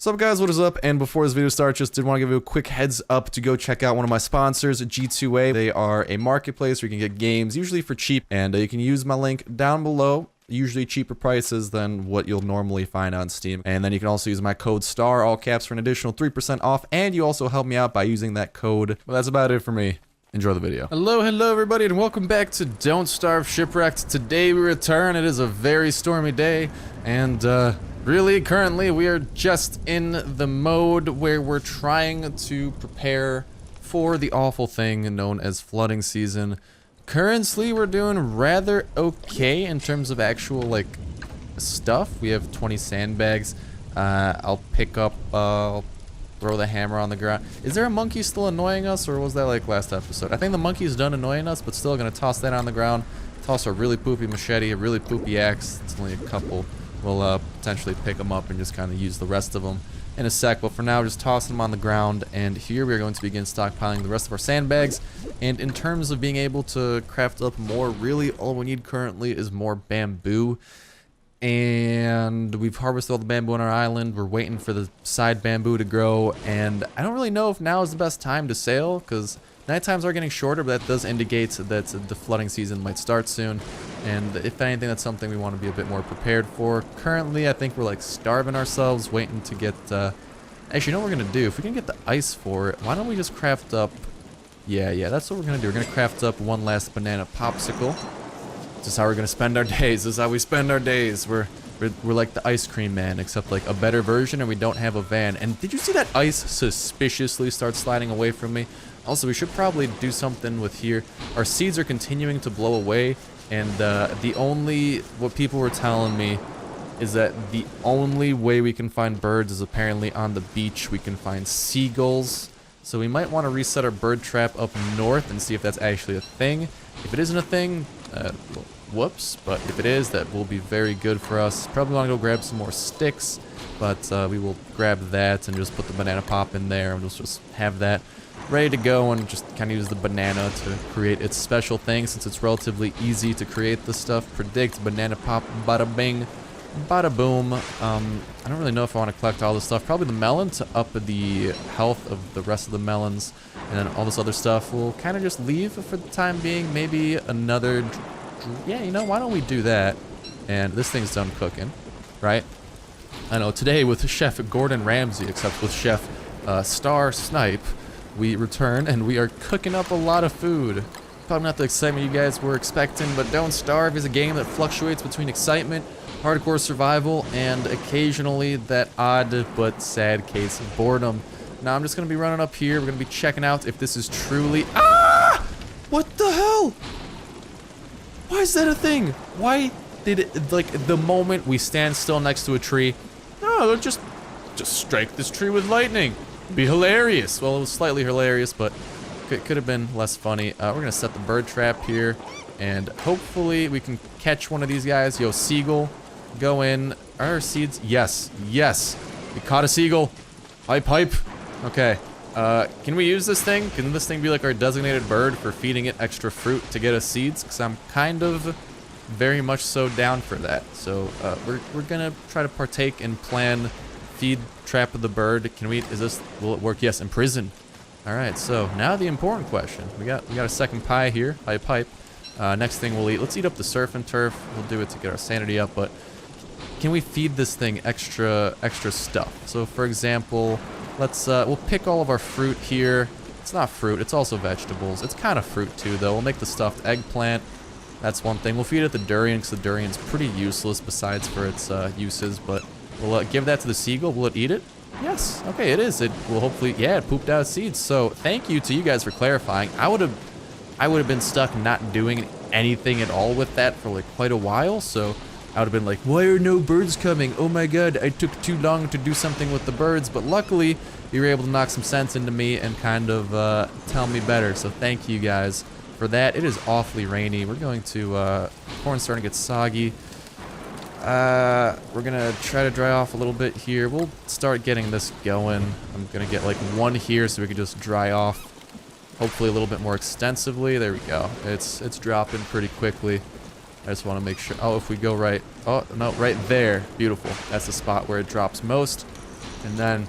What's up guys, what is up? And before this video starts, just did want to give you a quick heads up to go check out one of my sponsors, G2A. They are a marketplace where you can get games, usually for cheap, and you can use my link down below. Usually cheaper prices than what you'll normally find on Steam. And then you can also use my code STAR, all caps, for an additional 3% off, and you also help me out by using that code. But that's about it for me. Enjoy the video. Hello everybody, and welcome back to Don't Starve Shipwrecked. Today we return. It is a very stormy day, and really, currently, we are just in the mode where we're trying to prepare for the awful thing known as flooding season. Currently, we're doing rather okay in terms of actual, like, stuff. We have 20 sandbags. I'll pick up, I'll throw the hammer on the ground. Is there a monkey still annoying us, or was that, like, last episode? I think the monkey's done annoying us, but still gonna toss that on the ground. Toss a really poopy machete, a really poopy axe. It's only a couple. We'll potentially pick them up and just kind of use the rest of them in a sec. But for now, just tossing them on the ground. And here we are going to begin stockpiling the rest of our sandbags. And in terms of being able to craft up more, really all we need currently is more bamboo. And we've harvested all the bamboo on our island. We're waiting for the side bamboo to grow. And I don't really know if now is the best time to sail, because night times are getting shorter, but that does indicate that the flooding season might start soon. And if anything, that's something we want to be a bit more prepared for. Currently, I think we're like starving ourselves, waiting to get, actually, you know what we're going to do? If we can get the ice for it, why don't we just craft up, yeah, that's what we're going to do. We're going to craft up one last banana popsicle. This is how we're going to spend our days. This is how we spend our days. We're like the ice cream man, except like a better version, and we don't have a van. And did you see that ice suspiciously start sliding away from me? Also, we should probably do something with here. Our seeds are continuing to blow away, and what people were telling me is that the only way we can find birds is apparently on the beach. We can find seagulls. So we might want to reset our bird trap up north and see if that's actually a thing. If it isn't a thing, whoops. But if it is, that will be very good for us. Probably want to go grab some more sticks, but we will grab that and just put the banana pop in there, and we'll just have that ready to go, and just kind of use the banana to create its special thing, since it's relatively easy to create the stuff. Predict, banana pop, bada bing, bada boom. I don't really know if I want to collect all this stuff. Probably the melon to up the health of the rest of the melons, and then all this other stuff we'll kind of just leave for the time being. Maybe another, yeah, you know, why don't we do that? And this thing's done cooking, right? I know, today with Chef Gordon Ramsay, except with Chef Starsnipe, we return, and we are cooking up a lot of food. Probably not the excitement you guys were expecting, but Don't Starve is a game that fluctuates between excitement, hardcore survival, and occasionally that odd but sad case of boredom. Now I'm just going to be running up here. We're going to be checking out if this is truly... Ah! What the hell? Why is that a thing? Why did it, like, the moment we stand still next to a tree, oh, just strike this tree with lightning. Be hilarious. Well, it was slightly hilarious, but could have been less funny. We're gonna set the bird trap here, and hopefully we can catch one of these guys. Yo, seagull, go in. Are our seeds? Yes, we caught a seagull. Pipe. Okay. Can we use this thing? Can this thing be like our designated bird for feeding it extra fruit to get us seeds? Because I'm kind of very much so down for that. So we're gonna try to partake and plan. Feed, trap of the bird. Can we, will it work? Yes, imprison. All right, so now the important question. We got a second pie here, pipe. Next thing we'll eat, let's eat up the surf and turf. We'll do it to get our sanity up, but can we feed this thing extra stuff? So for example, we'll pick all of our fruit here. It's not fruit, it's also vegetables. It's kind of fruit too, though. We'll make the stuffed eggplant. That's one thing. We'll feed it the durian, because the durian's pretty useless besides for its uses, but we'll give that to the seagull. Will it eat it? Yes. Okay, it is. It will hopefully, yeah, it pooped out seeds. So thank you to you guys for clarifying. I would have been stuck not doing anything at all with that for like quite a while. So I would have been like, why are no birds coming? Oh my god, I took too long to do something with the birds. But luckily, you were able to knock some sense into me and kind of tell me better. So thank you guys for that. It is awfully rainy. We're going to, corn's starting to get soggy. We're gonna try to dry off a little bit here. We'll start getting this going. I'm gonna get like one here so we can just dry off, hopefully a little bit more extensively. There we go. It's dropping pretty quickly. I just want to make sure. Oh, if we go right, oh no, right there, beautiful. That's the spot where it drops most. And then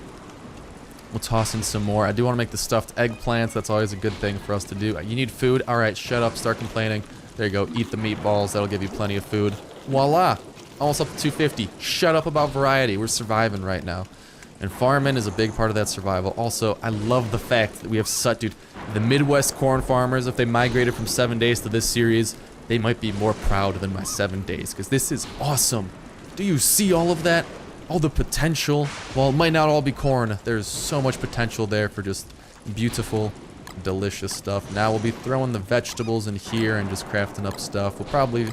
we'll toss in some more. I do want to make the stuffed eggplants. That's always a good thing for us to do. You need food? All right, shut up. Start complaining. There you go. Eat the meatballs. That'll give you plenty of food. Voila. Almost up to 250. Shut up about variety. We're surviving right now. And farming is a big part of that survival. Also, I love the fact that we have such... Dude, the Midwest corn farmers, if they migrated from 7 days to this series, they might be more proud than my 7 days. Because this is awesome. Do you see all of that? All the potential. Well, it might not all be corn. There's so much potential there for just beautiful, delicious stuff. Now we'll be throwing the vegetables in here and just crafting up stuff. We'll probably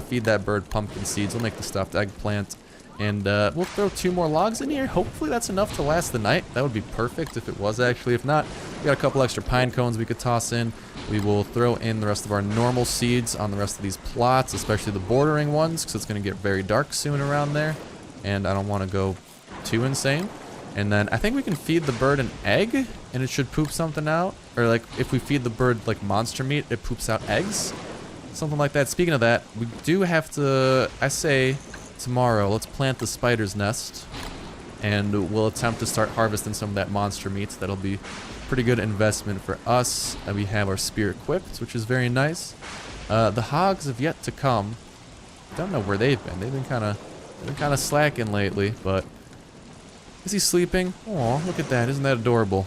feed that bird pumpkin seeds. We'll make the stuffed eggplant. And we'll throw 2 more logs in here. Hopefully that's enough to last the night. That would be perfect if it was actually. If not, we got a couple extra pine cones we could toss in. We will throw in the rest of our normal seeds on the rest of these plots, especially the bordering ones, because it's going to get very dark soon around there. And I don't want to go too insane. And then I think we can feed the bird an egg, and it should poop something out. Or like if we feed the bird like monster meat, it poops out eggs. Something like that. Speaking of that, we do have to, I say, tomorrow, let's plant the spider's nest. And we'll attempt to start harvesting some of that monster meat. That'll be pretty good investment for us. And we have our spear equipped, which is very nice. The hogs have yet to come. Don't know where they've been. They've been kind of slacking lately, but is he sleeping? Oh, look at that. Isn't that adorable?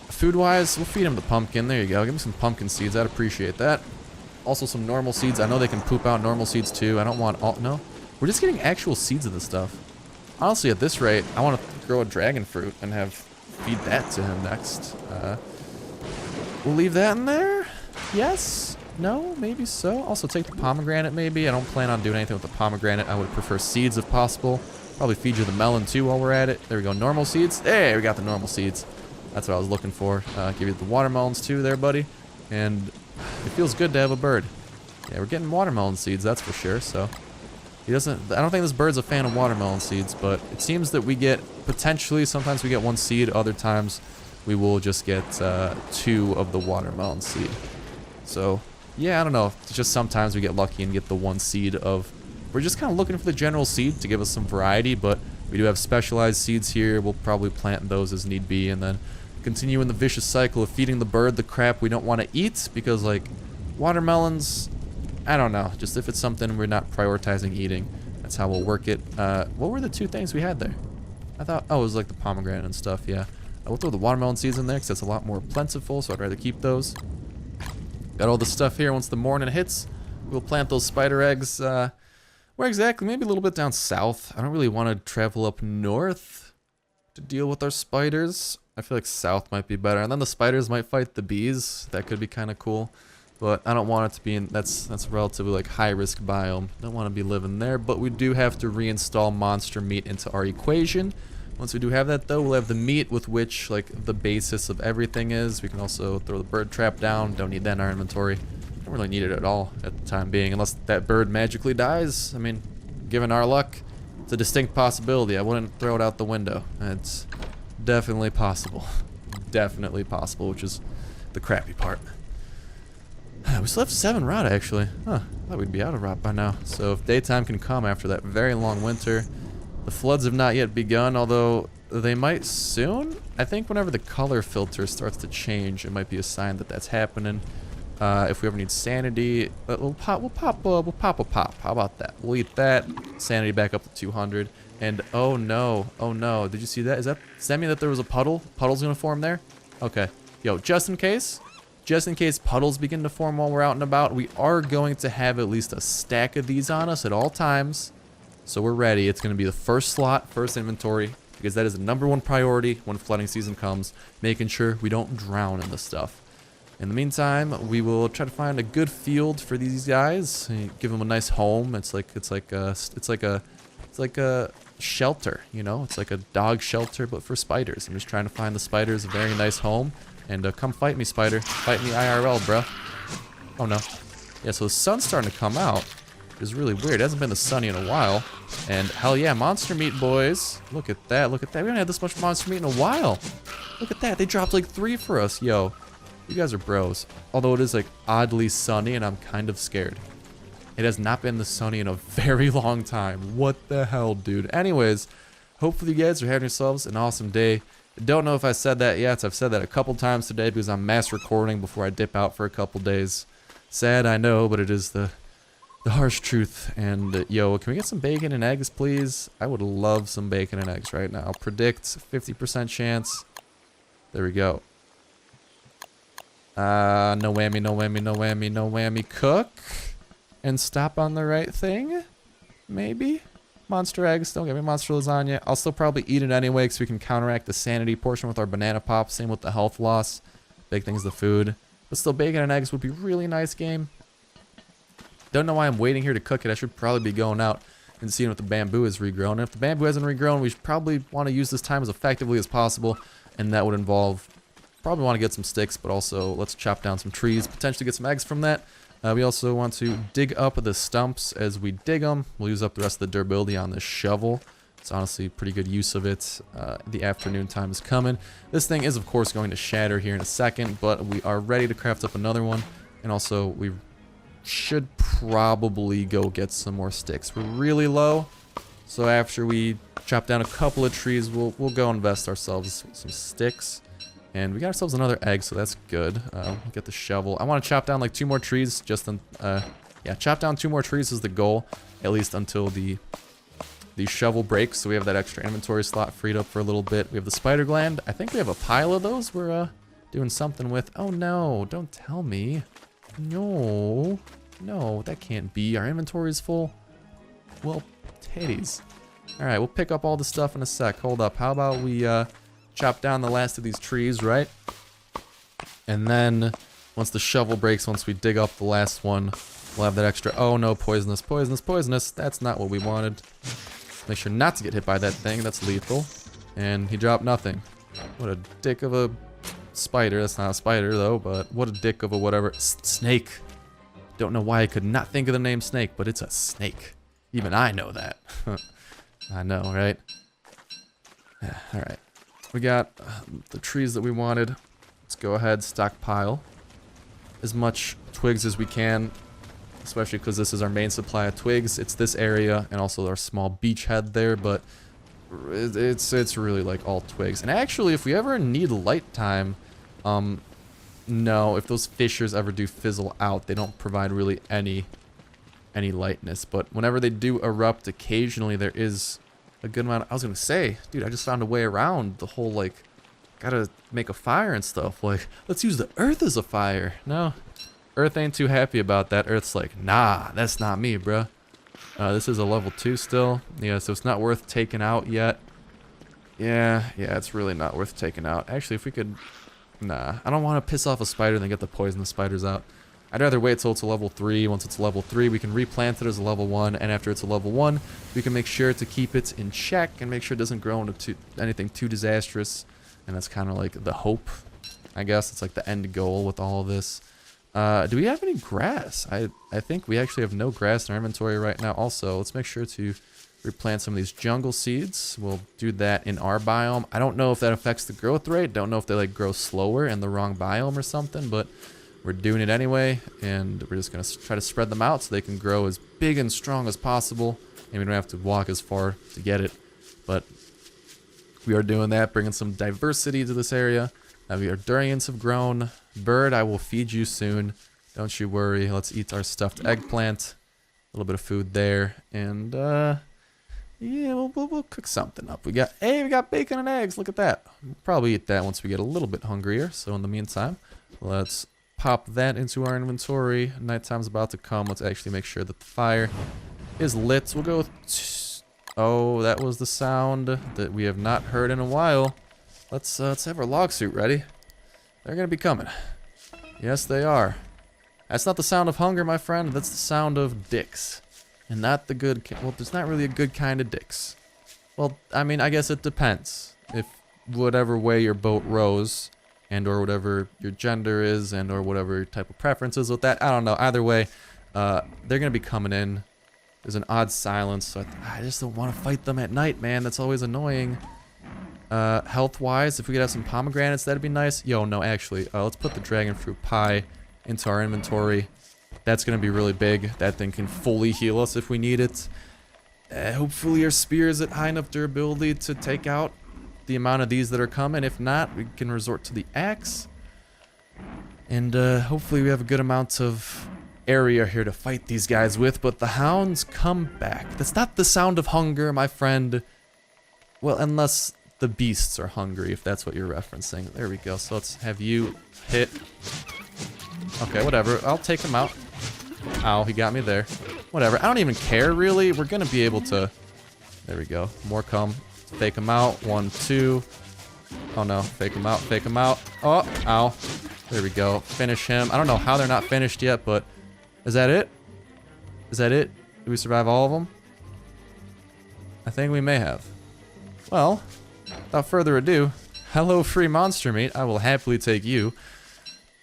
Food-wise, we'll feed him the pumpkin. There you go. Give him some pumpkin seeds. I'd appreciate that. Also some normal seeds. I know they can poop out normal seeds too. I don't want all... No. We're just getting actual seeds of this stuff. Honestly, at this rate, I want to grow a dragon fruit and feed that to him next. We'll leave that in there? Yes? No? Maybe so? Also take the pomegranate maybe. I don't plan on doing anything with the pomegranate. I would prefer seeds if possible. Probably feed you the melon too while we're at it. There we go. Normal seeds. There, we got the normal seeds. That's what I was looking for. Give you the watermelons too there, buddy. And it feels good to have a bird. Yeah, we're getting watermelon seeds, that's for sure, so... He doesn't... I don't think this bird's a fan of watermelon seeds, but it seems that we get... Potentially, sometimes we get 1 seed, other times we will just get 2 of the watermelon seed. So, yeah, I don't know. It's just sometimes we get lucky and get the 1 seed of... We're just kind of looking for the general seed to give us some variety, but we do have specialized seeds here. We'll probably plant those as need be, and then continue in the vicious cycle of feeding the bird the crap we don't want to eat, because, like, watermelons... I don't know. Just if it's something we're not prioritizing eating, that's how we'll work it. What were the 2 things we had there? I thought, oh, it was like the pomegranate and stuff, yeah. We'll throw the watermelon seeds in there because that's a lot more plentiful, so I'd rather keep those. Got all the stuff here. Once the morning hits, we'll plant those spider eggs. Where exactly? Maybe a little bit down south. I don't really want to travel up north to deal with our spiders. I feel like south might be better. And then the spiders might fight the bees. That could be kind of cool. But I don't want it to be in, that's a relatively like high risk biome. Don't want to be living there, but we do have to reinstall monster meat into our equation. Once we do have that though, we'll have the meat with which like the basis of everything is. We can also throw the bird trap down. Don't need that in our inventory. Don't really need it at all at the time being, unless that bird magically dies. I mean, given our luck, it's a distinct possibility. I wouldn't throw it out the window. It's definitely possible. Definitely possible, which is the crappy part. We still have 7 rot, actually. Huh, I thought we'd be out of rot by now. So if daytime can come after that very long winter. The floods have not yet begun, although they might soon. I think whenever the color filter starts to change, it might be a sign that that's happening. If we ever need sanity, we'll pop a pop. How about that? We'll eat that. Sanity back up to 200. And oh no, did you see that? Does that mean that there was a puddle? Puddle's gonna form there? Okay. Yo, just in case puddles begin to form while we're out and about, we are going to have at least a stack of these on us at all times. So we're ready. It's going to be the first slot, first inventory, because that is the #1 priority when flooding season comes, making sure we don't drown in this stuff. In the meantime, we will try to find a good field for these guys, give them a nice home. It's like a shelter, you know? It's like a dog shelter, but for spiders. I'm just trying to find the spiders a very nice home. And come fight me, spider. Fight me IRL, bruh. Oh, no. Yeah, so the sun's starting to come out. It's really weird. It hasn't been this sunny in a while. And hell yeah, monster meat, boys. Look at that. Look at that. We haven't had this much monster meat in a while. Look at that. They dropped like 3 for us. Yo, you guys are bros. Although it is like oddly sunny and I'm kind of scared. It has not been this sunny in a very long time. What the hell, dude? Anyways, hopefully you guys are having yourselves an awesome day. Don't know if I said that yet. I've said that a couple times today because I'm mass recording before I dip out for a couple days. Sad, I know, but it is the harsh truth. And yo, can we get some bacon and eggs, please? I would love some bacon and eggs right now. I'll predict 50% chance. There we go. No whammy, no whammy, no whammy, no whammy. Cook and stop on the right thing. Maybe. Monster eggs, don't get me monster lasagna. I'll still probably eat it anyway because we can counteract the sanity portion with our banana pop. Same with the health loss. Big thing's the food. But still, bacon and eggs would be really nice game. Don't know why I'm waiting here to cook it. I should probably be going out and seeing if the bamboo is regrown. And if the bamboo hasn't regrown, we should probably want to use this time as effectively as possible. And that would involve, probably want to get some sticks, but also let's chop down some trees, potentially get some eggs from that. We also want to dig up the stumps as we dig them. We'll use up the rest of the durability on this shovel. It's honestly pretty good use of it. The afternoon time is coming. This thing is, of course, going to shatter here in a second, but we are ready to craft up another one. And also, we should probably go get some more sticks. We're really low, so after we chop down a couple of trees, we'll go invest ourselves some sticks. And we got ourselves another egg, so that's good. We'll get the shovel. I want to chop down like 2 more trees, yeah, chop down 2 more trees is the goal, at least until the shovel breaks, so we have that extra inventory slot freed up for a little bit. We have the spider gland. I think we have a pile of those we're doing something with. Oh no, don't tell me. No, that can't be. Our inventory is full. Well, titties. Alright, we'll pick up all the stuff in a sec. Hold up, how about we chop down the last of these trees, right? And then, once the shovel breaks, once we dig up the last one, we'll have that extra... Oh no, poisonous, poisonous, poisonous. That's not what we wanted. Make sure not to get hit by that thing. That's lethal. And he dropped nothing. What a dick of a spider. That's not a spider, though, but what a dick of a whatever. Snake. Don't know why I could not think of the name snake, but it's a snake. Even I know that. I know, right? Yeah, alright. We got the trees that we wanted. Let's go ahead, stockpile as much twigs as we can, especially because this is our main supply of twigs. It's this area and also our small beachhead there, but it's really like all twigs. And actually, if we ever need light time, no, if those fissures ever do fizzle out, they don't provide really any lightness. But whenever they do erupt, occasionally there is a good amount. I was gonna say, dude, I just found a way around the whole, like, gotta make a fire and stuff. Like, let's use the earth as a fire. No, earth ain't too happy about that. Earth's like, nah, that's not me, bruh. This is a level 2 still. Yeah, so it's not worth taking out yet. Yeah, it's really not worth taking out. Actually, if we could... Nah, I don't want to piss off a spider and then get the poisonous spiders out. I'd rather wait till it's a level 3. Once it's level 3, we can replant it as a level 1. And after it's a level 1, we can make sure to keep it in check and make sure it doesn't grow into anything too disastrous. And that's kind of like the hope, I guess. It's like the end goal with all of this. Do we have any grass? I think we actually have no grass in our inventory right now. Also, let's make sure to replant some of these jungle seeds. We'll do that in our biome. I don't know if that affects the growth rate. Don't know if they like grow slower in the wrong biome or something, but we're doing it anyway, and we're just gonna try to spread them out so they can grow as big and strong as possible, and we don't have to walk as far to get it. But we are doing that, bringing some diversity to this area. Now our durians have grown. Bird, I will feed you soon. Don't you worry. Let's eat our stuffed eggplant. A little bit of food there, and yeah, we'll cook something up. We got bacon and eggs. Look at that. We'll probably eat that once we get a little bit hungrier. So in the meantime, let's pop that into our inventory. Nighttime's about to come. Let's actually make sure that the fire is lit. We'll go with... Oh, that was the sound that we have not heard in a while. Let's have our log suit ready. They're gonna be coming. Yes, they are. That's not the sound of hunger, my friend. That's the sound of dicks. And not the good... Well, there's not really a good kind of dicks. Well, I mean, I guess it depends. If whatever way your boat rows, and or whatever your gender is, and or whatever type of preferences with that, I don't know. Either way, they're gonna be coming in. There's an odd silence, so I just don't want to fight them at night, man. That's always annoying. Health-wise, if we could have some pomegranates, that'd be nice. Yo, no, actually, let's put the dragon fruit pie into our inventory. That's gonna be really big. That thing can fully heal us if we need it. Hopefully our spear is at high enough durability to take out the amount of these that are coming. If not, we can resort to the axe. And hopefully we have a good amount of area here to fight these guys with. But the hounds come back. That's not the sound of hunger, my friend. Well, unless the beasts are hungry, if that's what you're referencing. There we go. So let's have you hit. Okay, whatever. I'll take him out. Ow, he got me there. Whatever. I don't even care, really. We're going to be able to... There we go. More come. Fake him out. 1, 2. Oh, no. Fake him out. Fake him out. Oh, ow. There we go. Finish him. I don't know how they're not finished yet, but... Is that it? Is that it? Did we survive all of them? I think we may have. Well, without further ado, hello free monster meat. I will happily take you.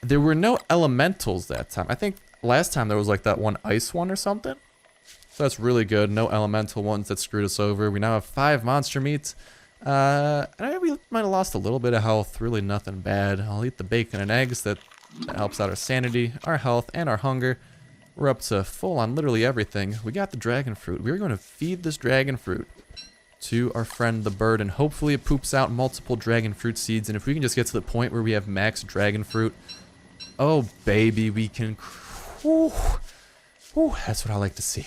There were no elementals that time. I think last time there was like that one ice one or something. So that's really good. No elemental ones that screwed us over. We now have 5 monster meats. We might have lost a little bit of health. Really nothing bad. I'll eat the bacon and eggs. That helps out our sanity, our health, and our hunger. We're up to full on literally everything. We got the dragon fruit. We're going to feed this dragon fruit to our friend the bird, and hopefully it poops out multiple dragon fruit seeds. And if we can just get to the point where we have max dragon fruit, oh baby, we can... Whew, whew, that's what I like to see.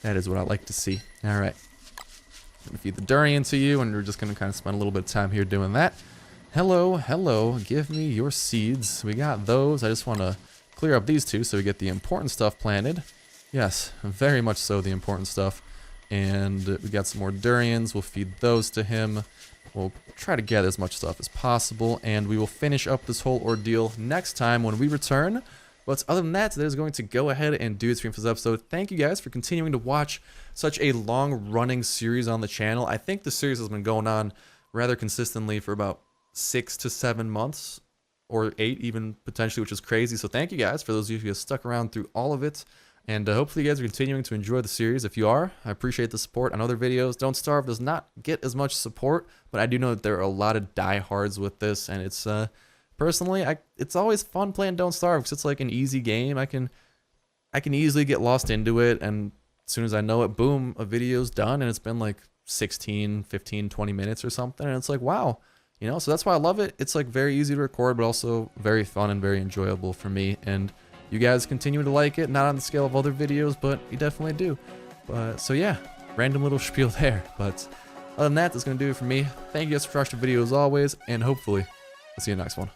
That is what I like to see. All right. I'm going to feed the durian to you, and we're just going to kind of spend a little bit of time here doing that. Hello, hello, give me your seeds. We got those. I just want to clear up these 2 so we get the important stuff planted. Yes, very much so the important stuff. And we got some more durians. We'll feed those to him. We'll try to gather as much stuff as possible, and we will finish up this whole ordeal next time when we return. But other than that, that is going to go ahead and do it for this episode. Thank you guys for continuing to watch such a long-running series on the channel. I think the series has been going on rather consistently for about 6 to 7 months, or 8 even potentially, which is crazy. So thank you guys for those of you who have stuck around through all of it. And hopefully you guys are continuing to enjoy the series. If you are, I appreciate the support on other videos. Don't Starve does not get as much support, but I do know that there are a lot of diehards with this, and it's personally, it's always fun playing Don't Starve because it's like an easy game. I can easily get lost into it, and as soon as I know it, boom, a video's done, and it's been like 16, 15, 20 minutes or something, and it's like, wow, you know. So that's why I love it. It's like very easy to record, but also very fun and very enjoyable for me. And you guys continue to like it, not on the scale of other videos, but you definitely do. But so yeah, random little spiel there. But other than that, that's gonna do it for me. Thank you guys for watching the video as always, and hopefully I'll see you in the next one.